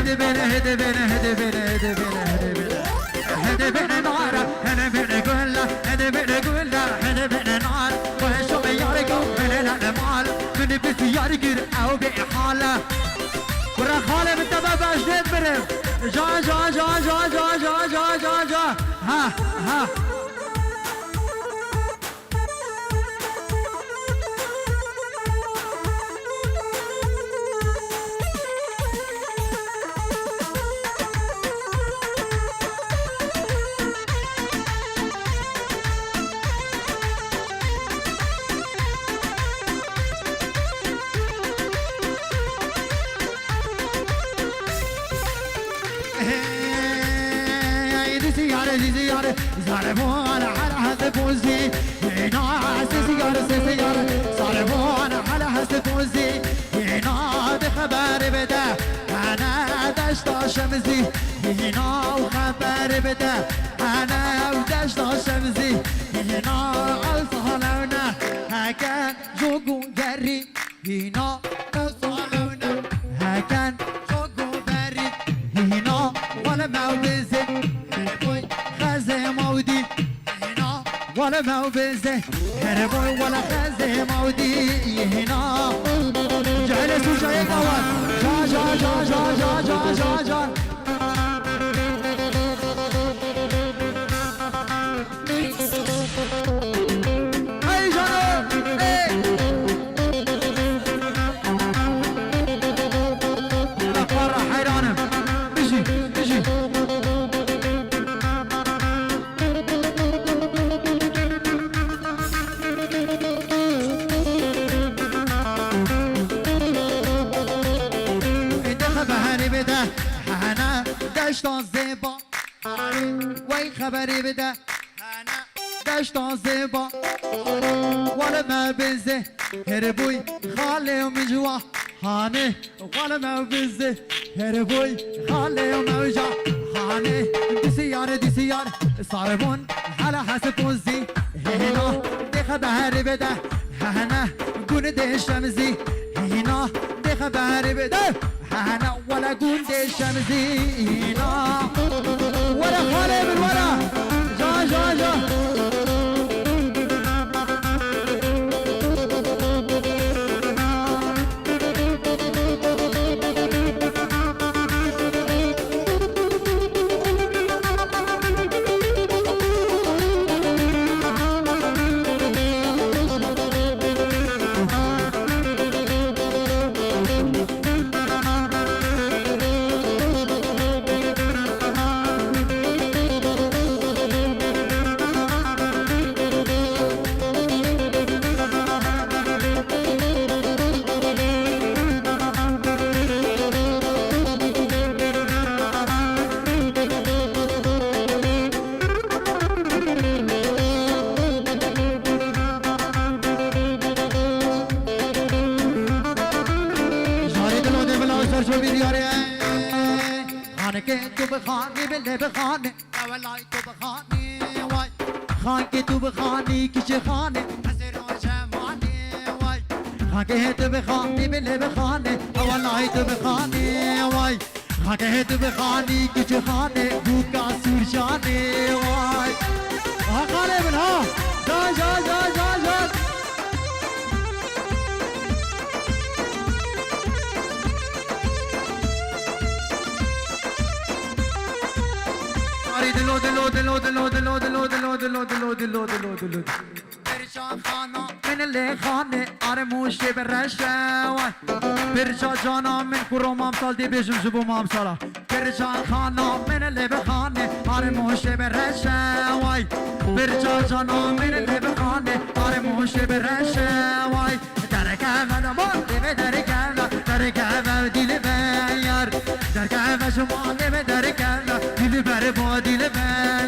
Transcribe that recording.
هدبنا هدبنا هدبنا هدبنا هدبنا هدبنا نار هدبنا قلة هدبنا قلة هدبنا نار وشو ياركو من الأمال من بثيارك أو بحالة ورا خالة من تبابا جديد برم جا جا جا جا جا جا جا جا جا ها ها زيارة صاربون على حسب وزي ناس زيارة صاربون على حسب وزي هنا بخبر بده أنا دشت شمزي هنا وخبر بده أنا ودشت شمزي هنا الصالونا هكان جوجو جري هنا الصالونا هكان جوجو بري هنا ولا موزي مودي هنا ولا موبزة هربوي ولا خزة مودي هنا جالس وجاي قوان جا جا جا جا جا جا جا جا اي جانب لا فرح حيرانم بيجي بيجي أنا دشتان زيبا وي خبري بده أنا دشتان زيبا ولا ما بنزه هربوي خالي ومجوا هاني ولا ما بنزه هربوي خالي وموجا هاني دي سيارة صاربون على حسب وزي هنا دي خبري بده أنا قول دي شمزي هنا دي خبري بده أنا ولا جند شمزينا ولا خالي من ولا جا جا جا تو بخانی بله بخانه اولای تو بخانی وای خان که تو بخانی کش خانه حسر و جمانی وای خان که تو بخانی بله بخانه اولای تو بخانی وای خان که تو بخانی کش خانه بوکا سورشانه وای ها خاله من ها جا جا جا جا جا دلو دلو دلو دلو دلو دلو دلو دلو دلو دلو دلو دلو برشا خانا من اللي خانه آره موشه برشا برشا جانا من كروم امثال دي بيجم جبو مامثالا برشا خانا من اللي بخانه آره موشه برشا واي برشا جانا من اللي بخانه آره موشه برشا واي دركه مدام دي دركه دل بيار دركه شما دي دركه دل بر با دل بيار